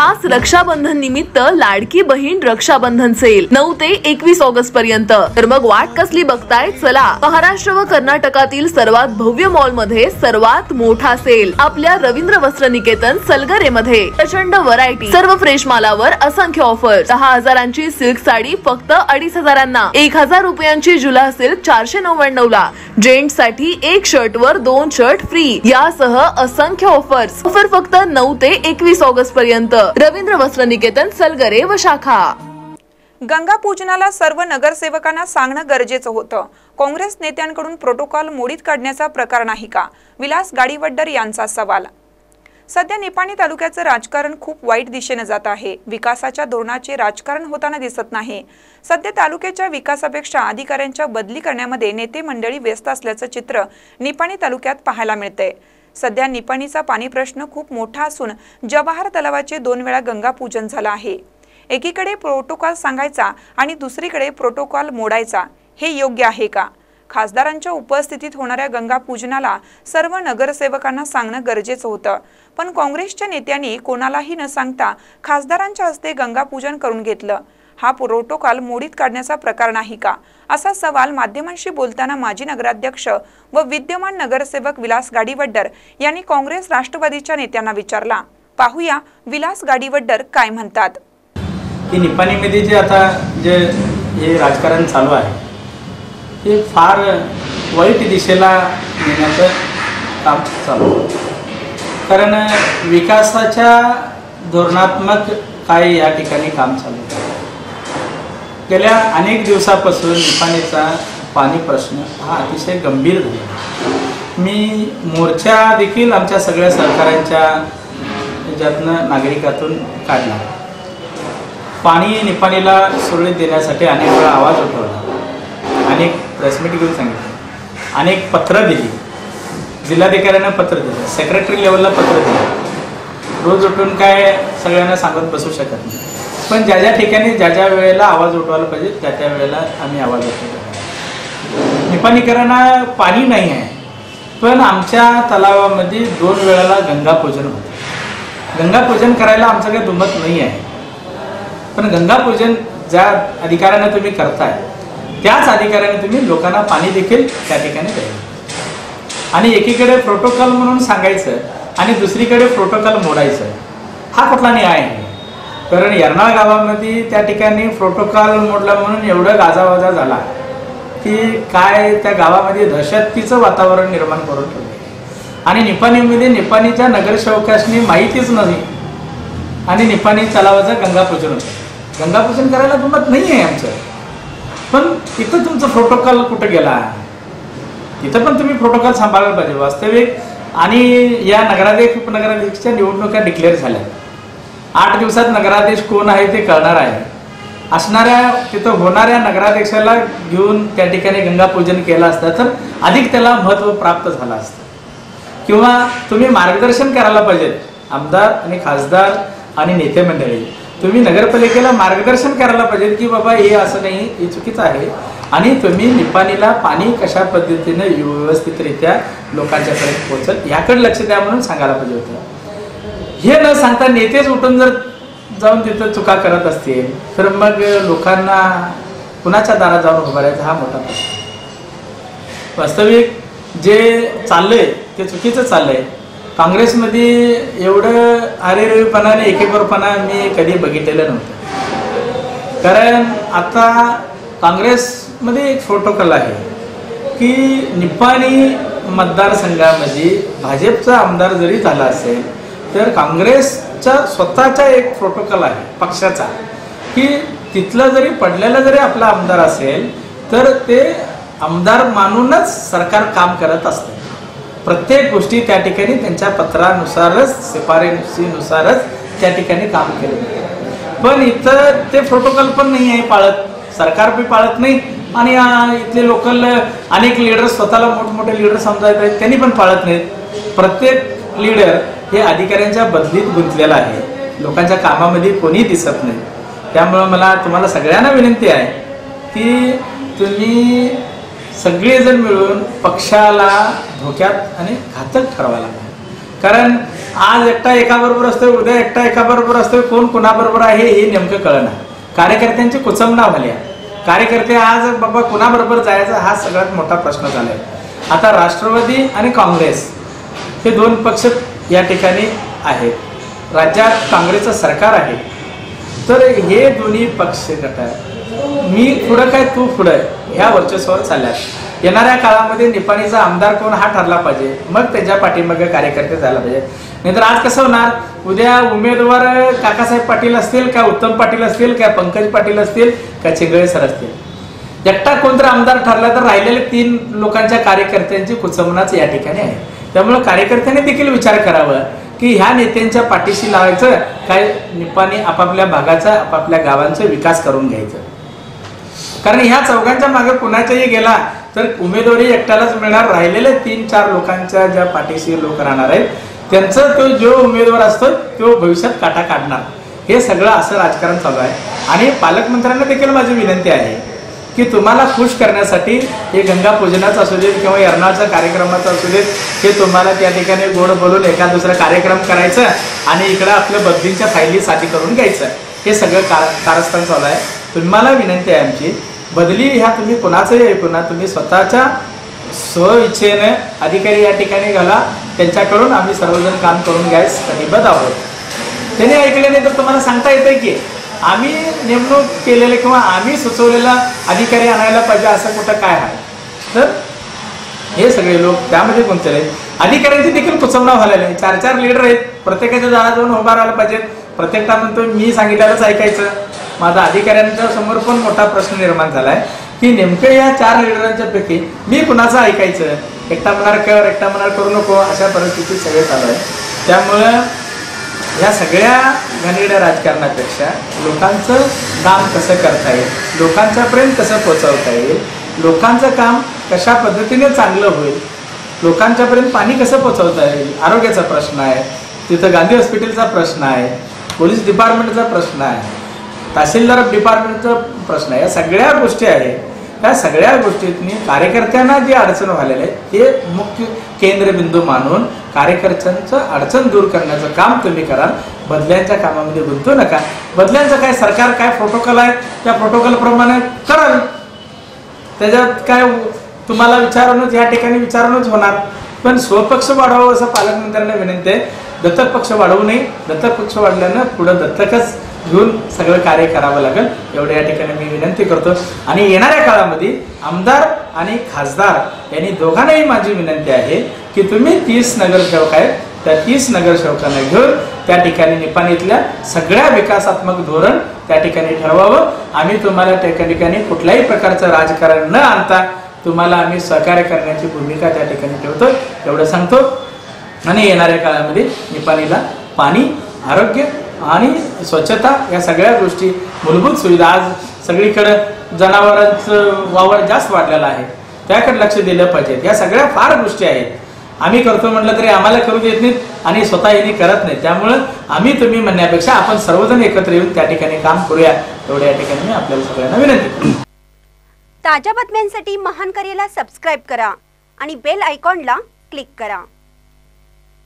खास रक्षाबंधन निमित्त लाडकी बहीण रक्षाबंधन सेल 9 ते 21 ऑगस्ट पर्यंत। तर मग वाट कसली बघताय, चला महाराष्ट्र व कर्नाटकातील सर्वात भव्य मॉल मध्ये सर्वात मोठा सेल आपल्या रवींद्र वस्त्र निकेतन सलगरे मध्ये। प्रचंड व्हरायटी, सर्व फ्रेश मालावर असंख्य ऑफर। 10,000ची सिल्क साडी फक्त 2,500, 1,000 रुपयांची जुला सिल्क 499 ला, जेंट्स साठी एक शर्ट वर 2 शर्ट फ्री यासह असंख्य ऑफर्स। ऑफर फक्त 9 ते 21 ऑगस्ट पर्यंत। रवींद्र वस्त्र निकेतन सलगरे व शाखा। गंगा पूजनाला सर्व नगरसेवकांना सांगणं गरजेचं होतं। काँग्रेस नेत्यांकडून प्रोटोकॉल मोडीत काढण्याचा प्रकार नाही का, विलास गाडीवड्डर यांचा सवाल। सध्या निपाणी तालुक्याचं राजकारण खूप वाईट दिशेने जात आहे। विकासाच्या धोरणाचे राजकारण होताना दिसत नाही। सध्या तालुक्याच्या विकासापेक्षा अधिकाऱ्यांच्या बदली करण्यामध्ये नेते मंडळी व्यस्त असल्याचं चित्र निपाणी तालुक्यात पाहायला मिळतंय। सध्या निपाणीचा पाणी प्रश्न खूप मोठा असून जवाहर तलावाचे 2 वेळा गंगा पूजन झालं आहे। एकीकडे प्रोटोकॉल सांगायचा आणि दुसरीकडे प्रोटोकॉल मोडायचा, हे योग्य आहे का? खासदारांच्या उपस्थितीत होणाऱ्या गंगा पूजनाला सर्व नगरसेवकांना सांगणं गरजेचं होतं, पण काँग्रेसच्या नेत्यांनी कोणालाही न सांगता खासदारांच्या हस्ते गंगा पूजन करून घेतलं। हा प्रोटोकॉल मोडीत काढण्याचा प्रकार नाही का, असा सवाल माध्यमांशी बोलताना माजी नगराध्यक्ष व विद्यमान नगरसेवक विलास गाडीवड्डर यांनी काँग्रेस राष्ट्रवादीच्या नेत्यांना विचारला। पाहूया विलास गाडीवड्डर काय म्हणतात। की निपाणीमध्ये जे आता हे राजकारण चालू आहे हे फार वाईट दिशेला नेण्याचं काम चालू आहे। कारण विकासाच्या धोरणात्मक काय या ठिकाणी काम चालू आहे। गेल्या अनेक दिवसापासून निपाणीचा पाणी प्रश्न हा अतिशय गंभीर झाला। मी मोर्चा देखील आमच्या सगळ्या सहकाऱ्यांच्या याच्यातनं नागरिकातून काढला। पाणी निपाणीला सुरळीत देण्यासाठी अनेक वेळा आवाज उठवला, अनेक प्रेस मीट घेऊन सांगितलं, अनेक पत्र दिली, जिल्हाधिकाऱ्यांना पत्र दिलं, सेक्रेटरी लेवलला पत्र दिलं। रोज उठून काय सगळ्यांना सांगत बसू शकत नाही, पण ज्या ठिकाणी ज्या वेळेला आवाज उठवायला पाहिजे त्या वेळेला आम्ही आवाज उठवतो। निपाणीकरांना पाणी नाही आहे, पण आमच्या तलावामध्ये 2 वेळाला गंगापूजन होतं। गंगापूजन करायला आमचं काही दुमत नाही आहे, पण गंगापूजन ज्या अधिकाऱ्याने तुम्ही करताय त्याच अधिकाऱ्याने तुम्ही लोकांना पाणी देखील त्या ठिकाणी द्यायचं। आणि एकीकडे प्रोटोकॉल म्हणून सांगायचं आणि दुसरीकडे प्रोटोकॉल मोडायचं, हा कुठला न्याय आहे? कारण यर्नाळ गावामध्ये त्या ठिकाणी प्रोटोकॉल मोडला म्हणून एवढं गाजावाजा झाला की काय त्या गावामध्ये दहशतीचं वातावरण निर्माण करून ठेवलं। आणि निपाणीमध्ये निपाणीच्या नगरसेवकांनी माहितीच नाही आणि निपाणी तलावाचं गंगापूजन होतं। गंगापूजन करायला दुमत नाही आहे आमचं, पण तिथं तुमचं प्रोटोकॉल कुठं गेला? तिथं पण तुम्ही प्रोटोकॉल सांभाळायला पाहिजे वास्तविक। आणि या नगराध्यक्ष उपनगराध्यक्षच्या निवडणुका डिक्लेअर झाल्या। 8 दिवसात नगराध्यक्ष कोण आहे ते कळणार आहे। असणाऱ्या तिथं होणाऱ्या नगराध्यक्षाला घेऊन त्या ठिकाणी गंगापूजन केलं असतं तर अधिक त्याला महत्त्व प्राप्त झालं असतं। किंवा तुम्ही मार्गदर्शन करायला पाहिजे, आमदार आणि खासदार आणि नेते मंडळी, तुम्ही नगरपालिकेला मार्गदर्शन करायला पाहिजे की बाबा हे असं नाही, हे चुकीचं आहे आणि तुम्ही निपाणीला पाणी कशा पद्धतीने व्यवस्थितरित्या लोकांच्यापर्यंत पोहोचल याकडे लक्ष द्या म्हणून सांगायला पाहिजे होतं। हे न सांगता नेतेच उठून जर जाऊन तिथं चुका करत असतील तर मग लोकांना कुणाच्या दारात जाऊन उभारायचा हा मोठा प्रश्न। वास्तविक जे चाललंय ते चुकीचं चाललंय। काँग्रेसमध्ये एवढं अरेरेपणा आणि एकेपरपणा मी कधी बघितलेलं नव्हतं। कारण आता काँग्रेसमध्ये एक प्रोटोकॉल आहे की निपाणी मतदारसंघामध्ये भाजपचा आमदार जरी झाला असेल तर काँग्रेसचा स्वतःचा एक प्रोटोकॉल आहे पक्षाचा की तिथला जरी पडलेला जरी आपला आमदार असेल तर ते आमदार मानूनच सरकार काम करत असते। प्रत्येक गोष्टी त्या ठिकाणी त्यांच्या पत्रानुसारच शिफारशीनुसारच त्या ठिकाणी काम केलं। पण इथं ते प्रोटोकॉल पण नाही आहे पाळत, सरकार बी पाळत नाही आणि इथले लोकल अनेक लीडर स्वतःला मोठमोठे लीडर समजायचे आहेत त्यांनी पण पाळत नाहीत। प्रत्येक लीडर हे अधिकाऱ्यांच्या बदलीत गुंतलेला आहे, लोकांच्या कामामध्ये कोणी दिसत नाही। त्यामुळे मला तुम्हाला सगळ्यांना विनंती आहे की तुम्ही सगळेजण मिळून पक्षाला धोक्यात आणि घातक ठरवायला कारण आज एकटा एकाबरोबर असतोय, उद्या एकटा एकाबरोबर असतोय, कोण कोणाबरोबर आहे हे नेमकं कळणार. कार्यकर्त्यांची कुचंबणा झाली आहे. कार्यकर्ते आज बाबा कोणाबरोबर जायचा हा सगळ्यात मोठा प्रश्न झालाय. आता राष्ट्रवादी आणि काँग्रेस हे दोन पक्ष या ठिकाणी आहेत. राज्यात काँग्रेसचं सरकार आहे. तर हे दोन्ही पक्ष गट मी पुढं काय तू पुढं ह्या वर्चस्वावर चालल्यात. येणाऱ्या काळामध्ये निपाणीचा आमदार कोण हा ठरला पाहिजे, मग त्याच्या पाठीमागे कार्यकर्ते जायला पाहिजे. नाहीतर आज कसं होणार, उद्या उमेदवार काकासाहेब पाटील असतील का उत्तम पाटील असतील का पंकज पाटील असतील का चिंगळे सर असतील, एकटा कोणतरी आमदार ठरला तर राहिलेले 3 लोकांच्या कार्यकर्त्यांची कुचंबणाच या ठिकाणी आहे. त्यामुळे कार्यकर्त्यांनी देखील विचार करावा की ह्या नेत्यांच्या पाठीशी लावायचं काय, निपाणी आपापल्या भागाचा आपापल्या गावांचा विकास करून घ्यायचं. कारण ह्या चौघांच्या मागे कुणाच्याही गेला तर उमेदवारी एकट्यालाच मिळणार. राहिलेले 3-4 लोकांच्या ज्या पाठीशी लोक राहणार आहेत त्यांचं तो जो उमेदवार असतो तो भविष्यात काटा काढणार. हे सगळं असं राजकारण चालू आहे. आणि पालकमंत्र्यांना देखील माझी विनंती आहे की तुम्हाला खुश करण्यासाठी हे गंगा पूजनाचं असू देत किंवा यर्नाळचा कार्यक्रमाचं असू देत, हे तुम्हाला त्या ठिकाणी गोड बोलून एका दुसरा कार्यक्रम करायचं आणि इकडं आपल्या बदलींच्या फायली साथी करून घ्यायचं, हे सगळं कारस्थान चालू आहे. तुम्हाला विनंती आहे आमची, बदली ह्या तुम्ही कोणाचंही ऐकू ना, तुम्ही स्वतःच्या स्वइच्छेने अधिकारी या ठिकाणी घाला, त्यांच्याकडून आम्ही सर्वजण काम करून घ्यायस कटिबद्ध आहोत. त्यांनी ऐकले नाही तर तुम्हाला सांगता येतं की आम्ही नेमणूक केलेले किंवा आम्ही सुचवलेला अधिकारी आणायला पाहिजे असं कुठं काय आहे. तर हे सगळे लोक त्यामध्ये गुंतलेले आहेत. अधिकाऱ्यांची देखील कुचंबणा व्हायला आहे. 4-4 लीडर आहेत, प्रत्येकाच्या दारात जाऊन उभा राहायला पाहिजेत. प्रत्येकटा म्हणतो मी सांगितल्यालाच ऐकायचं. माझा अधिकाऱ्यांच्या समोर पण मोठा प्रश्न निर्माण झालाय की नेमकं या 4 लीडरांच्या पैकी मी कुणाचं ऐकायचं, एकटा मनार कर एकटा मनार करू नको अशा परिस्थितीत सगळे चालू आहे. त्यामुळं या सगळ्या घाणेरड्या राजकारणापेक्षा लोकांचं काम कसं करता येईल, लोकांच्यापर्यंत कसं पोहोचवता येईल, लोकांचं काम कशा पद्धतीने चांगलं होईल, लोकांच्यापर्यंत पाणी कसं पोहोचवता येईल, आरोग्याचा प्रश्न आहे, तिथं गांधी हॉस्पिटलचा प्रश्न आहे, पोलीस डिपार्टमेंटचा प्रश्न आहे, तहसीलदार डिपार्टमेंटचा प्रश्न आहे. या सगळ्या गोष्टी आहेत. त्या सगळ्या गोष्टीतनी कार्यकर्त्यांना जी अडचण व्हायला आहे ते मुख्य केंद्रबिंदू मानून कार्यकर्त्यांचं अडचण दूर करण्याचं काम तुम्ही कराल. बदल्यांच्या कामामध्ये गुंतू नका. बदल्यांचं काय सरकार काय प्रोटोकॉल आहे त्या प्रोटोकॉलप्रमाणे कराल. त्याच्यात काय तुम्हाला विचारूनच या ठिकाणी विचारूनच होणार. पण स्वपक्ष वाढवावं असं पालकमंत्र्यांना विनंती आहे. दत्तक पक्ष वाढवू नये. दत्तक पक्ष वाढल्यानं पुढं दत्तकच घेऊन सगळं कार्य करावं लागेल एवढं या ठिकाणी मी विनंती करतो. आणि येणाऱ्या काळामध्ये आमदार आणि खासदार यांनी दोघांनाही माझी विनंती आहे की तुम्ही 30 नगरसेवक आहेत, त्या 30 नगरसेवकांना घेऊन त्या ठिकाणी निपाणीतल्या सगळ्या विकासात्मक धोरण त्या ठिकाणी ठरवावं. आम्ही तुम्हाला त्या ठिकाणी कुठल्याही प्रकारचं राजकारण न आणता तुम्हाला आम्ही सहकार्य करण्याची भूमिका त्या ठिकाणी ठेवतो एवढं सांगतो. आणि येणाऱ्या काळामध्ये निपाणीला पाणी, आरोग्य आणि स्वच्छता या सगळ्या गोष्टी, मूलभूत सुविधा, आज सगळीकडे जनावरांचं वावर जास्त वाढलेला आहे, त्याकडे लक्ष दिलं पाहिजे. या सगळ्या फार गोष्टी आहेत. आम्ही करतो म्हटलं तरी आम्हाला करू देत नाहीत आणि स्वतः यांनी करत नाही. त्यामुळं आम्ही तुम्ही म्हणण्यापेक्षा आपण सर्वजण एकत्र येऊन त्या ठिकाणी काम करूया एवढ्या या ठिकाणी मी आपल्याला सगळ्यांना विनंती करतो. ताज्या बातम्यांसाठी महान करेला सबस्क्राईब करा आणि बेल आयकॉनला क्लिक करा.